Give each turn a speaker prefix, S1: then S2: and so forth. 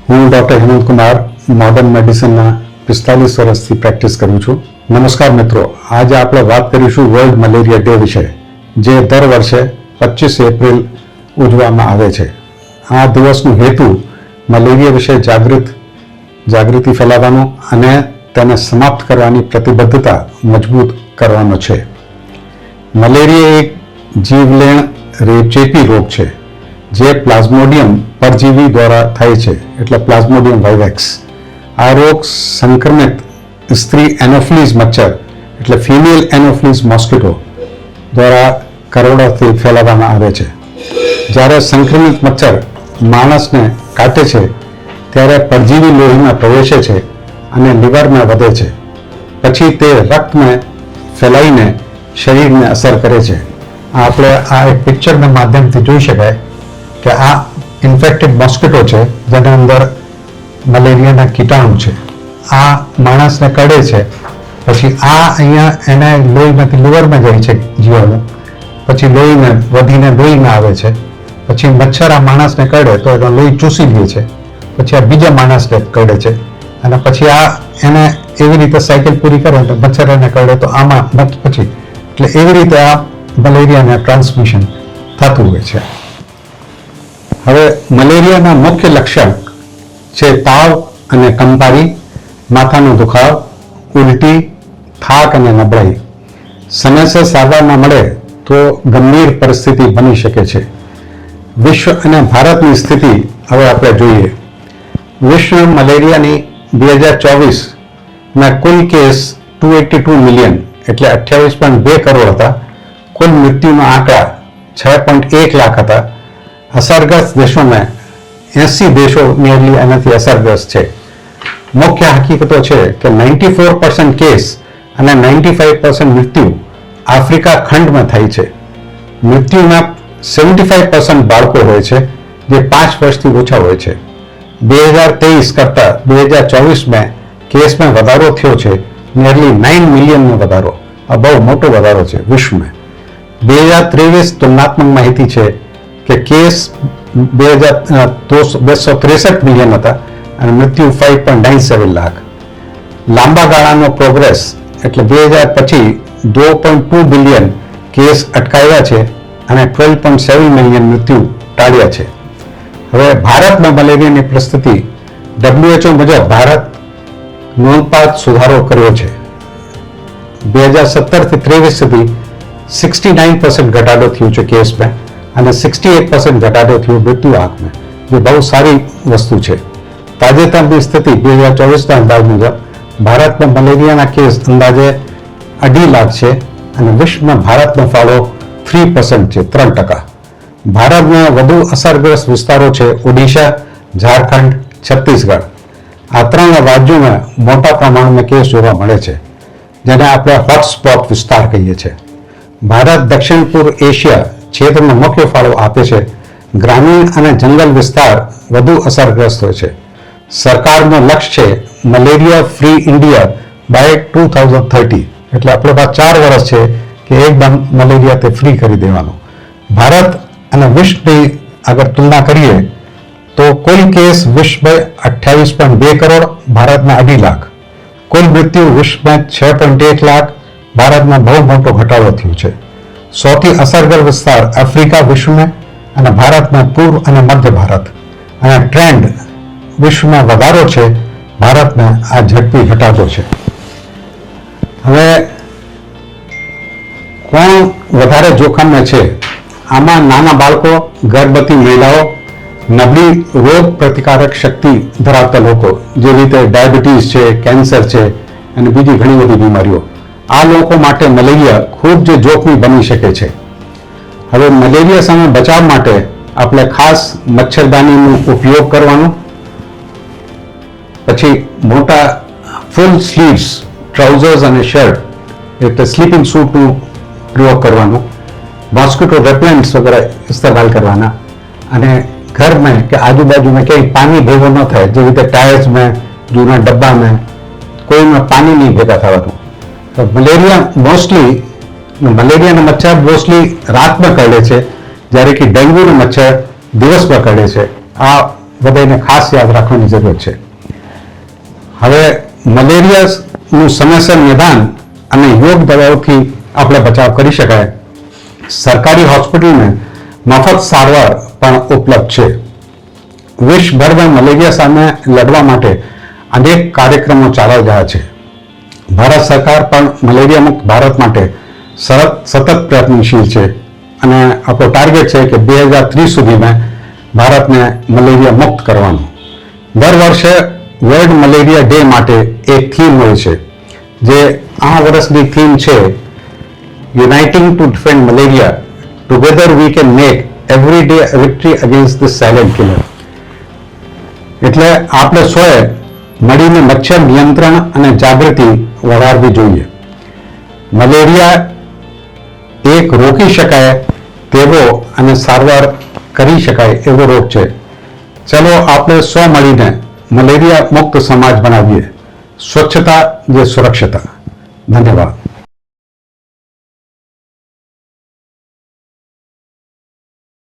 S1: હું doctor Hemant Kumar modern મેડિસિનના 45 વર્ષથી practice કરું છું. નમસ્કાર મિત્રો, આજે આપણે વાત કરીશું વર્લ્ડ મલેરિયા ડે વિશે, જે દર વર્ષે 25 એપ્રિલ ઉજવવામાં આવે છે. આ દિવસનો હેતુ મલેરિયા વિશે જાગૃતિ ફેલાવવાનો અને તેને સમાપ્ત કરવાની પ્રતિબદ્ધતા મજબૂત કરવાનો છે. મલેરિયા એક જીવલેણ ચેપી રોગ છે જે પ્લાઝ્મોડિયમ પરજીવી દ્વારા થાય છે, એટલે પ્લાઝ્મોડિયમ વાઇવેક્સ. આ રોગ સંક્રમિત સ્ત્રી એનોફિલીઝ મચ્છર એટલે ફિમેલ એનોફિલીઝ મોસ્કિટો દ્વારા કરોડોથી ફેલાવવામાં આવે છે. જ્યારે સંક્રમિત મચ્છર માણસને કાટે છે ત્યારે પરજીવી લોહીમાં પ્રવેશે છે અને લીવરમાં વધે છે. પછી તે રક્તમાં ફેલાઈને શરીરને અસર કરે છે. આપણે આ એક પિક્ચરના માધ્યમથી જોઈ શકાય કે આ ઇન્ફેક્ટેડ મોસ્કિટો છે જેના અંદર મલેરિયાના કીટાણુ છે. આ માણસને કરડે છે, પછી આ અહીંયા એના લોહીમાંથી લીવરમાં જાય છે જીવાણુ, પછી લોહીને વધીને લોહીમાં આવે છે, પછી મચ્છર આ માણસને કરડે તો એનો લોહી ચૂસી લે છે, પછી આ બીજા માણસને કરડે છે અને પછી આ એને એવી રીતે સાયકલ પૂરી કરે તો મચ્છર એને કરડે તો આમાં પછી એટલે એવી રીતે આ મલેરિયાના ટ્રાન્સમિશન થતું હોય છે. હવે મલેરિયાના મુખ્ય લક્ષણ છે તાવ અને કંપારી, માથાનો દુખાવ, ઉલટી, થાક અને નબળાઈ. સમયસર સારવાર ન મળે તો ગંભીર પરિસ્થિતિ બની શકે છે. વિશ્વ અને ભારતની સ્થિતિ હવે આપણે જોઈએ. વિશ્વ મલેરિયાની 2024ના કુલ કેસ 282 મિલિયન એટલે 28.2 કરોડ હતા. કુલ મૃત્યુના આંકડા 6.1 લાખ હતા. અસરગ્રસ્ત દેશોમાં 80 દેશો નિયરલી એનાથી અસરગ્રસ્ત છે. મુખ્ય હકીકતો છે કે 94% કેસ અને 95% મૃત્યુ આફ્રિકા ખંડમાં થાય છે. મૃત્યુના 75% બાળકો હોય છે જે 5 વર્ષથી ઓછા હોય છે. 2023 કરતાં 2024માં કેસમાં વધારો થયો છે, નિયરલી 9 મિલિયનનો વધારો. આ બહુ મોટો વધારો છે વિશ્વમાં. 2023 તુલનાત્મક માહિતી છે કે કેસ 263 મિલિયન હતા અને મૃત્યુ 5.97 લાખ. લાંબા ગાળાનો પ્રોગ્રેસ એટલે 2000 પછી 2.2 બિલિયન કેસ અટકાવ્યા છે અને 12.7 મિલિયન મૃત્યુ ટાળ્યા છે. હવે ભારતમાં મલેરિયાની પરિસ્થિતિ WHO મુજબ ભારત નોંધપાત્ર સુધારો કર્યો છે. 2017થી 23 સુધી 69% ઘટાડો થયો છે કેસમાં અને 68% ઘટાડો થયો મૃત્યુ આંકમાં, જે બહુ સારી વસ્તુ છે. તાજેતરની સ્થિતિ 2024ના અંદાજ મુજબ ભારતમાં મલેરિયાના કેસ અંદાજે 2.5 લાખ છે અને વિશ્વમાં ભારતનો ફાળો 3% છે, 3%. ભારતમાં વધુ અસરગ્રસ્ત વિસ્તારો છે ઓડિશા, ઝારખંડ, છત્તીસગઢ. આ 3 રાજ્યોમાં મોટા પ્રમાણમાં કેસ જોવા મળે છે, જેને આપણે હોટસ્પોટ વિસ્તાર કહીએ છીએ. ભારત દક્ષિણ પૂર્વ એશિયા ક્ષેત્રનો મુખ્ય ફાળો આપે છે. ગ્રામીણ અને જંગલ વિસ્તાર વધુ અસરગ્રસ્ત હોય છે. સરકારનો લક્ષ્ય છે મલેરિયા ફ્રી ઇન્ડિયા બાય 2030, એટલે આપણે પાસે 4 વર્ષ છે કે એકદમ મલેરિયા તે ફ્રી કરી દેવાનો. ભારત અને વિશ્વની અગર તુલના કરીએ તો કુલ કેસ વિશ્વમાં 28.2 કરોડ, ભારતમાં 2.5 લાખ. કુલ મૃત્યુ વિશ્વમાં 6.1 લાખ, ભારતમાં બહુ મોટો ઘટાડો થયો છે. સૌથી અસરગ્રસ્ત વિસ્તાર આફ્રિકા વિશ્વમાં અને ભારતમાં પૂર્વ અને મધ્ય ભારત. અને ટ્રેન્ડ વિશ્વમાં વધારો છે, ભારતમાં આ ઝડપી ઘટાડો છે. હવે કોણ વધારે જોખમમાં છે? આમાં નાના બાળકો, ગર્ભવતી મહિલાઓ, નબળી રોગ પ્રતિકારક શક્તિ ધરાવતા લોકો, જે રીતે ડાયાબિટીસ છે, કેન્સર છે અને બીજી ઘણી બધી બીમારીઓ. આ લોકો માટે મલેરિયા ખૂબ જ જોખમી બની શકે છે. હવે મલેરિયા સામે બચાવ માટે આપણે ખાસ મચ્છરદાનીનો ઉપયોગ કરવાનો, પછી મોટા ફૂલ સ્લીવ્સ ટ્રાઉઝર્સ અને શર્ટ એટલે સ્લીપિંગ સૂટનો પ્રયોગ કરવાનો, મોસ્કિટો રેપેલન્ટ્સ વગેરે ઇસ્તેમાલ કરવાના, અને ઘરમાં કે આજુબાજુમાં ક્યાંય પાણી ભેગો ન થાય, જેવી રીતે ટાયર્સમાં, જૂના ડબ્બામાં કોઈમાં પાણી નહીં ભેગા થવાનું. તો મલેરિયાના મચ્છર મોસ્ટલી રાતમાં કરડે છે, જ્યારે કે ડેન્ગ્યુના મચ્છર દિવસમાં કરડે છે. આ બધાને ખાસ યાદ રાખવાની જરૂર છે. હવે મલેરિયાનું સમયસર નિદાન અને યોગ દવાઓથી આપણે બચાવ કરી શકાય. સરકારી હોસ્પિટલમાં મફત સારવાર પણ ઉપલબ્ધ છે. વિશ્વભરમાં મલેરિયા સામે લડવા માટે અનેક કાર્યક્રમો ચાલી રહ્યા છે. ભારત સરકાર પણ મલેરિયા મુક્ત ભારત માટે સતત પ્રયત્નશીલ છે અને આપણો ટાર્ગેટ છે કે 2030 સુધીમાં ભારતને મલેરિયા મુક્ત કરવાનું. દર વર્ષે વર્લ્ડ મલેરિયા ડે માટે એક થીમ હોય છે, જે આ વર્ષની થીમ છે uniting to defend malaria, together we can make every day victory against the silent killer. એટલે આપણે સૌએ મળીને મચ્છર નિયંત્રણ અને જાગૃતિ વધારવી જોઈએ. મલેરિયા એક રોકી શકાય તેવો અને સારવાર કરી શકાય એવો રોગ છે. ચલો આપણે સૌ મળીને મલેરિયા મુક્ત સમાજ બનાવીએ. સ્વચ્છતા જે સુરક્ષતા. ધન્યવાદ.